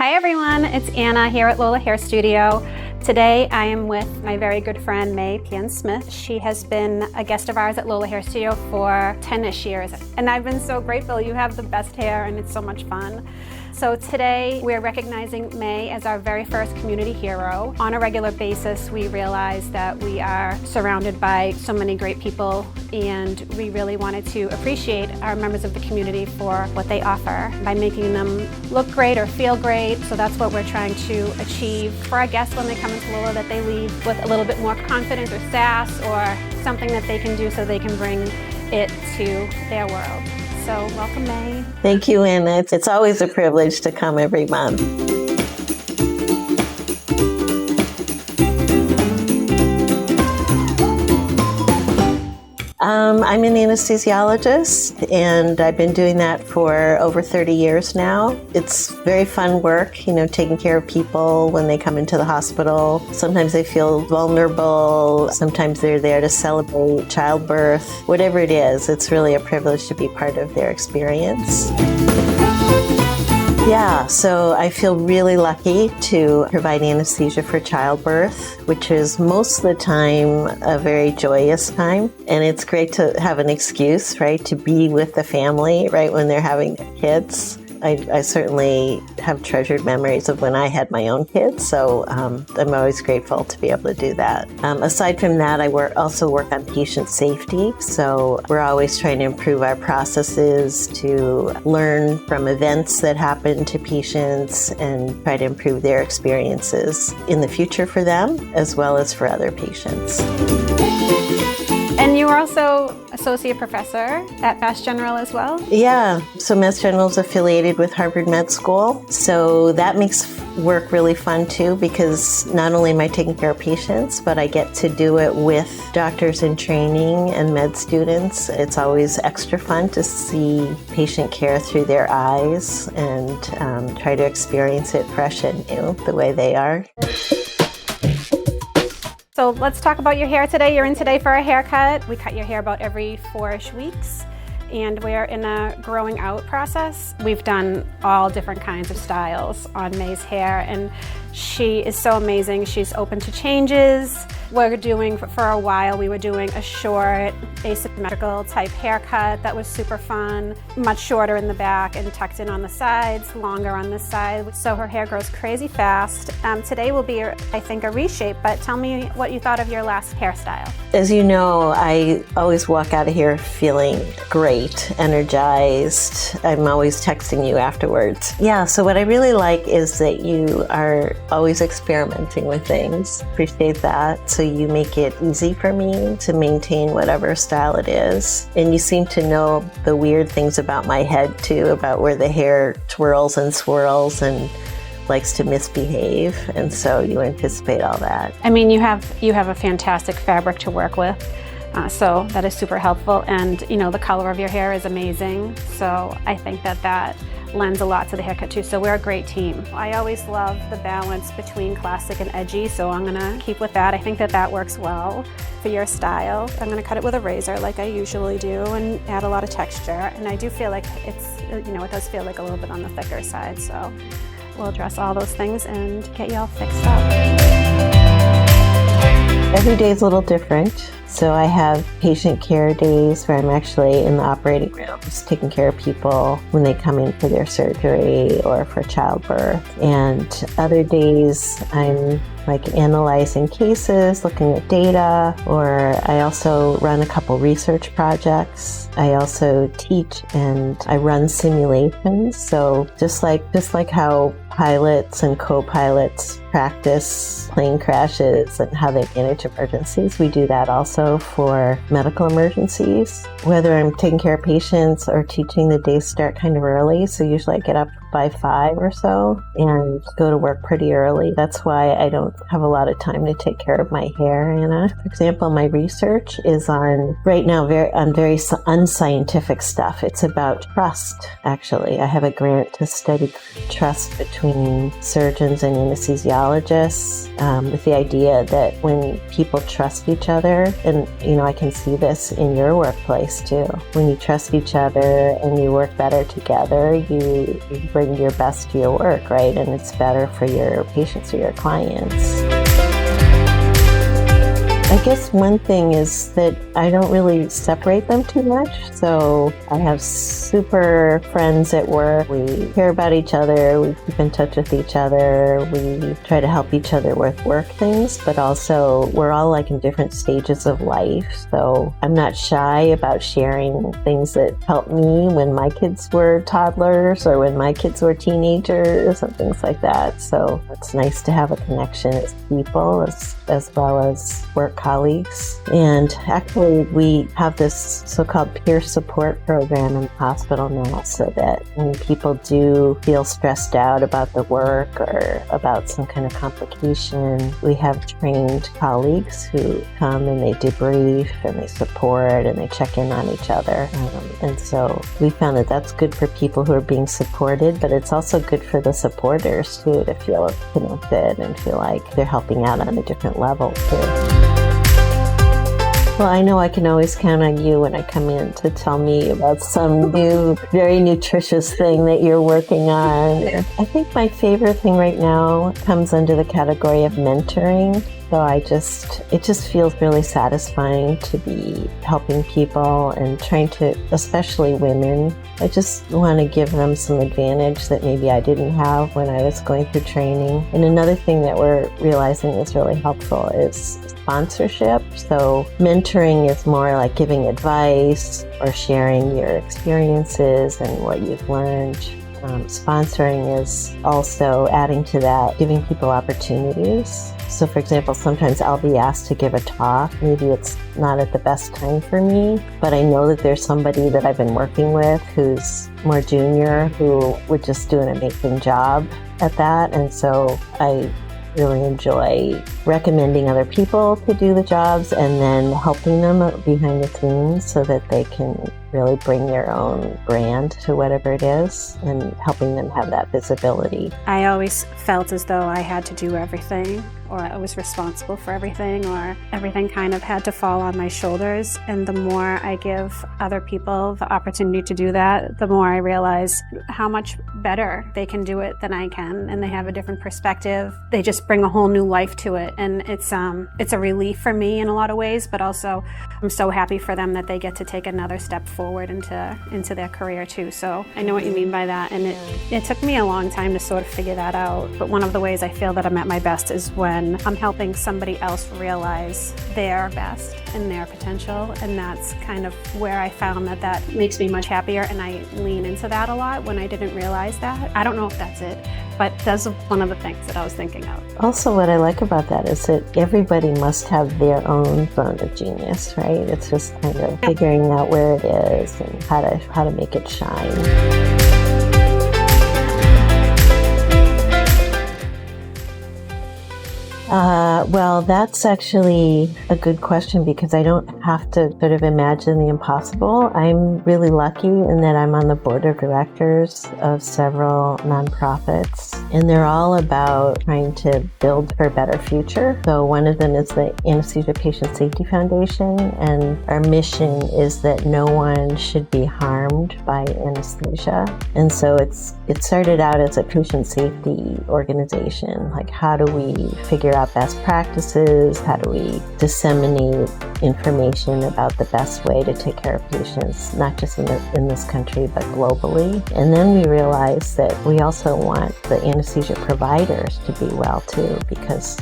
Hi everyone, it's Anna here at Lola Hair Studio. Today I am with my very good friend May Pian-Smith. She has been a guest of ours at Lola Hair Studio for 10-ish years, and I've been so grateful. You have the best hair and it's so much fun. So today we're recognizing May as our very first community hero. On a regular basis, we realize that we are surrounded by so many great people, and we really wanted to appreciate our members of the community for what they offer by making them look great or feel great. So that's what we're trying to achieve for our guests when they come into Lola, that they leave with a little bit more confidence or sass or something that they can do so they can bring it to their world. So welcome, May. Thank you, Anna. It's always a privilege to come every month. I'm an anesthesiologist, and I've been doing that for over 30 years now. It's very fun work, taking care of people when they come into the hospital. Sometimes they feel vulnerable. Sometimes they're there to celebrate childbirth. Whatever it is, it's really a privilege to be part of their experience. Yeah, so I feel really lucky to provide anesthesia for childbirth, which is most of the time a very joyous time. And it's great to have an excuse, right, to be with the family, right, when they're having kids. I certainly have treasured memories of when I had my own kids, so I'm always grateful to be able to do that. Aside from that, I also work on patient safety, so we're always trying to improve our processes to learn from events that happen to patients and try to improve their experiences in the future for them as well as for other patients. And you are also associate professor at Mass General as well? Yeah, so Mass General is affiliated with Harvard Med School. So that makes work really fun too, because not only am I taking care of patients, but I get to do it with doctors in training and med students. It's always extra fun to see patient care through their eyes and try to experience it fresh and new the way they are. So let's talk about your hair today. You're in today for a haircut. We cut your hair about every 4-ish weeks, and we're in a growing out process. We've done all different kinds of styles on May's hair, and she is so amazing. She's open to changes. We're doing, for a while, we were doing a short, asymmetrical type haircut that was super fun, much shorter in the back and tucked in on the sides, longer on this side. So her hair grows crazy fast. Today will be, I think, a reshape, but tell me what you thought of your last hairstyle. As you know, I always walk out of here feeling great, energized. I'm always texting you afterwards. Yeah, so what I really like is that you are always experimenting with things. Appreciate that. So you make it easy for me to maintain whatever style it is. And you seem to know the weird things about my head too, about where the hair twirls and swirls and likes to misbehave. And so you anticipate all that. I mean, you have a fantastic fabric to work with. So that is super helpful. And the color of your hair is amazing. So I think that lends a lot to the haircut too. So we're a great team. I always love the balance between classic and edgy, so I'm gonna keep with that. I think that works well for your style. I'm gonna cut it with a razor like I usually do and add a lot of texture. And I do feel like it does feel like a little bit on the thicker side. So we'll address all those things and get you all fixed up. Every day is a little different. So I have patient care days where I'm actually in the operating room, just taking care of people when they come in for their surgery or for childbirth. And other days I'm analyzing cases, looking at data, or I also run a couple research projects. I also teach and I run simulations. So just like how pilots and co-pilots practice plane crashes and how they manage emergencies, we do that also for medical emergencies. Whether I'm taking care of patients or teaching, the days start kind of early. So usually I get up by 5 or so and go to work pretty early. That's why I don't have a lot of time to take care of my hair, Anna. For example, my research is on very unscientific stuff. It's about trust, actually. I have a grant to study trust between surgeons and anesthesiologists, with the idea that when people trust each other, and I can see this in your workplace too, when you trust each other and you work better together, you bring bring your best to your work, right? And it's better for your patients or your clients. I guess one thing is that I don't really separate them too much. So I have super friends at work. We care about each other. We keep in touch with each other. We try to help each other with work things, but also we're all like in different stages of life. So I'm not shy about sharing things that helped me when my kids were toddlers or when my kids were teenagers and things like that. So it's nice to have a connection as people as well as work colleagues. And actually, we have this so-called peer support program in the hospital now, so that when people do feel stressed out about the work or about some kind of complication, we have trained colleagues who come and they debrief and they support and they check in on each other. And so we found that that's good for people who are being supported, but it's also good for the supporters too, to feel connected and feel like they're helping out on a different level too. Well, I know I can always count on you when I come in to tell me about some new, very nutritious thing that you're working on. I think my favorite thing right now comes under the category of mentoring. So it just feels really satisfying to be helping people and trying to, especially women. I just want to give them some advantage that maybe I didn't have when I was going through training. And another thing that we're realizing is really helpful is sponsorship. So mentoring is more like giving advice or sharing your experiences and what you've learned. Sponsoring is also adding to that, giving people opportunities. So for example, sometimes I'll be asked to give a talk. Maybe it's not at the best time for me, but I know that there's somebody that I've been working with who's more junior who would just do an amazing job at that. And so I really enjoy recommending other people to do the jobs and then helping them behind the scenes so that they can really bring their own brand to whatever it is and helping them have that visibility. I always felt as though I had to do everything, or I was responsible for everything, or everything kind of had to fall on my shoulders. And the more I give other people the opportunity to do that, the more I realize how much better they can do it than I can. And they have a different perspective. They just bring a whole new life to it. And it's a relief for me in a lot of ways, but also I'm so happy for them that they get to take another step forward into their career too. So I know what you mean by that. And it took me a long time to sort of figure that out. But one of the ways I feel that I'm at my best is when I'm helping somebody else realize their best and their potential. And that's kind of where I found that makes me much happier. And I lean into that a lot when I didn't realize that. I don't know if that's it, but that's one of the things that I was thinking of. Also, what I like about that is that everybody must have their own zone of genius, right? It's just kind of figuring out where it is and how to make it shine. Well, that's actually a good question because I don't have to sort of imagine the impossible. I'm really lucky in that I'm on the board of directors of several nonprofits, and they're all about trying to build for a better future. So one of them is the Anesthesia Patient Safety Foundation, and our mission is that no one should be harmed by anesthesia. And so it started out as a patient safety organization. Like, how do we figure out best practices? How do we disseminate information about the best way to take care of patients, not just in this country, but globally? And then we realized that we also want the anesthesia providers to be well too, because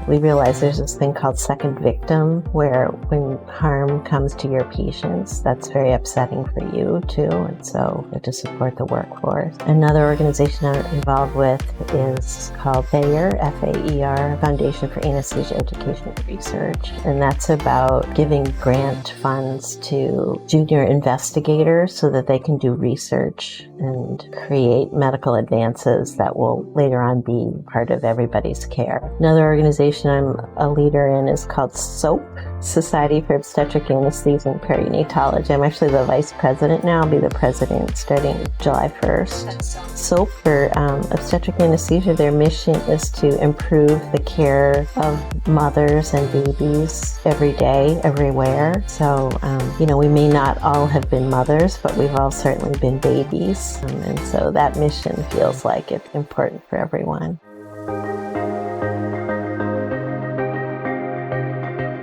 we realize there's this thing called second victim, where when harm comes to your patients, that's very upsetting for you too, and so we have to support the workforce. Another organization I'm involved with is called FAER, F-A-E-R, Foundation for Anesthesia Education and Research, and that's about giving grant funds to junior investigators so that they can do research and create medical advances that will later on be part of everybody's care. Another organization organization I'm a leader in is called SOAP, Society for Obstetric Anesthesia and Perinatology. I'm actually the vice president now. I'll be the president starting July 1st. SOAP, for obstetric anesthesia, their mission is to improve the care of mothers and babies every day, everywhere. So, we may not all have been mothers, but we've all certainly been babies. And so that mission feels like it's important for everyone.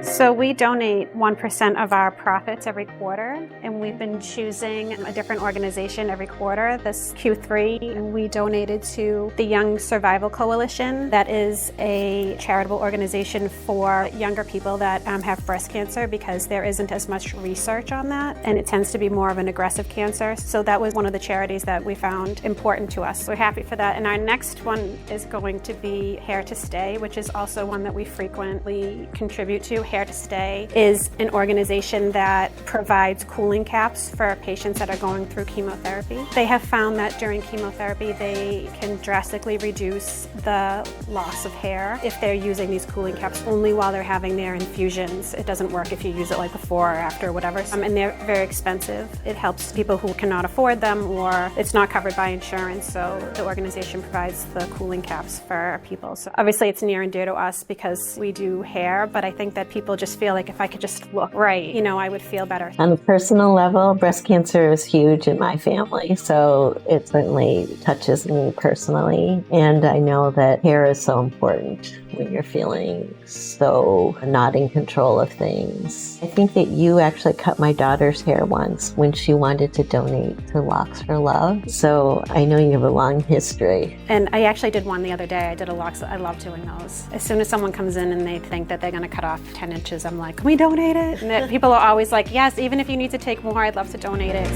So we donate 1% of our profits every quarter, and we've been choosing a different organization every quarter. This Q3, we donated to the Young Survival Coalition. That is a charitable organization for younger people that have breast cancer, because there isn't as much research on that, and it tends to be more of an aggressive cancer. So that was one of the charities that we found important to us. We're happy for that. And our next one is going to be Hair to Stay, which is also one that we frequently contribute to. Hair to Stay is an organization that provides cooling caps for patients that are going through chemotherapy. They have found that during chemotherapy, they can drastically reduce the loss of hair if they're using these cooling caps only while they're having their infusions. It doesn't work if you use it like before or after or whatever. And they're very expensive. It helps people who cannot afford them, or it's not covered by insurance. So the organization provides the cooling caps for people. So obviously it's near and dear to us because we do hair, but I think that people just feel like if I could just look right, I would feel better. On a personal level, breast cancer is huge in my family, so it certainly touches me personally. And I know that hair is so important when you're feeling so not in control of things. I think that you actually cut my daughter's hair once when she wanted to donate to Locks for Love. So I know you have a long history. And I actually did one the other day. I did a locks. I love doing those. As soon as someone comes in and they think that they're going to cut off 10 inches, I'm like, can we donate it? And people are always like, yes, even if you need to take more, I'd love to donate it.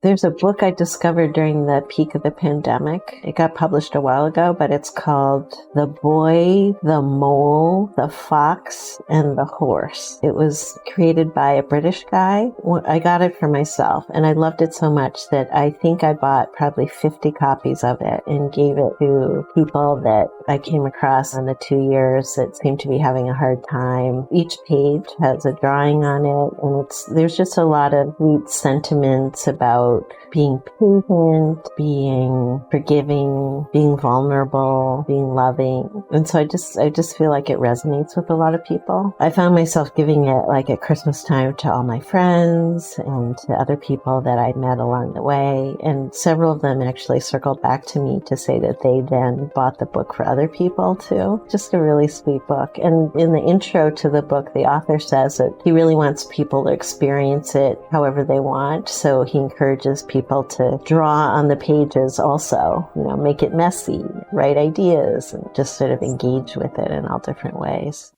There's a book I discovered during the peak of the pandemic. It got published a while ago, but it's called The Boy, the Mole, the Fox, and the Horse. It was created by a British guy. I got it for myself, and I loved it so much that I think I bought probably 50 copies of it and gave it to people that I came across in the 2 years that seemed to be having a hard time. Each page has a drawing on it, and there's just a lot of sweet sentiments about being patient, being forgiving, being vulnerable, being loving. And so I just feel like it resonates with a lot of people. I found myself giving it like at Christmas time to all my friends and to other people that I met along the way. And several of them actually circled back to me to say that they then bought the book for other people too. Just a really sweet book. And in the intro to the book, the author says that he really wants people to experience it however they want. So he encourages people to draw on the pages also, make it messy, write ideas, and just sort of engage with it in all different ways.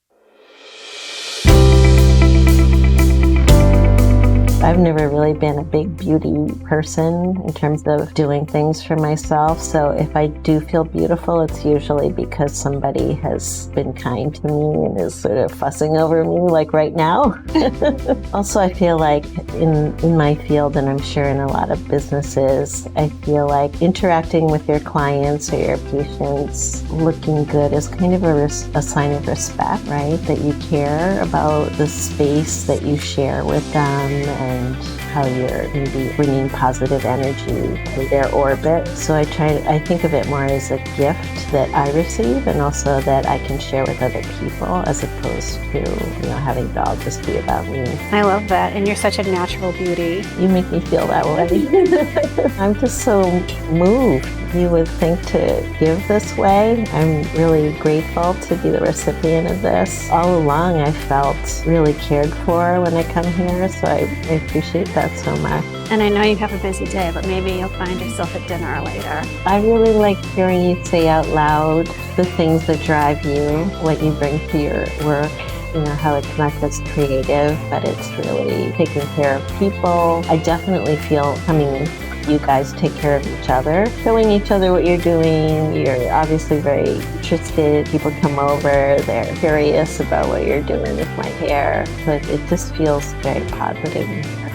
I've never really been a big beauty person in terms of doing things for myself. So if I do feel beautiful, it's usually because somebody has been kind to me and is sort of fussing over me, like right now. Also, I feel like in my field, and I'm sure in a lot of businesses, I feel like interacting with your clients or your patients looking good is kind of a sign of respect, right? That you care about the space that you share with them and how you're maybe bringing positive energy to their orbit. So I think of it more as a gift that I receive and also that I can share with other people as opposed to, having it all just be about me. I love that. And you're such a natural beauty. You make me feel that way. I'm just so moved. You would think to give this way. I'm really grateful to be the recipient of this. All along, I felt really cared for when I come here, so I appreciate that so much. And I know you have a busy day, but maybe you'll find yourself at dinner later. I really like hearing you say out loud the things that drive you, what you bring to your work. How it's not just creative, but it's really taking care of people. I definitely feel coming you guys take care of each other, showing each other what you're doing. You're obviously very interested. People come over, they're curious about what you're doing with my hair. But it just feels very positive.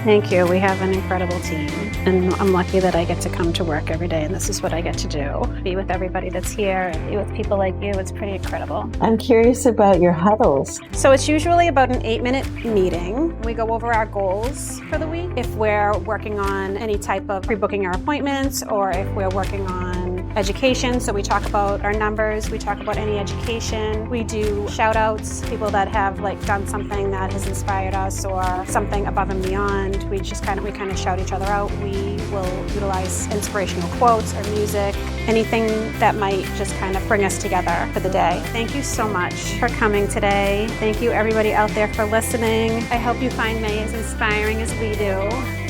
Thank you. We have an incredible team, and I'm lucky that I get to come to work every day, and this is what I get to do. Be with everybody that's here, and be with people like you. It's pretty incredible. I'm curious about your huddles. So it's usually about an 8-minute meeting. We go over our goals for the week. If we're working on any type of pre-booking our appointments, or if we're working on education, so we talk about our numbers, we talk about any education. We do shout outs, people that have done something that has inspired us or something above and beyond. We kind of shout each other out. We will utilize inspirational quotes or music, anything that might just kind of bring us together for the day. Thank you so much for coming today. Thank you everybody out there for listening. I hope you find May as inspiring as we do.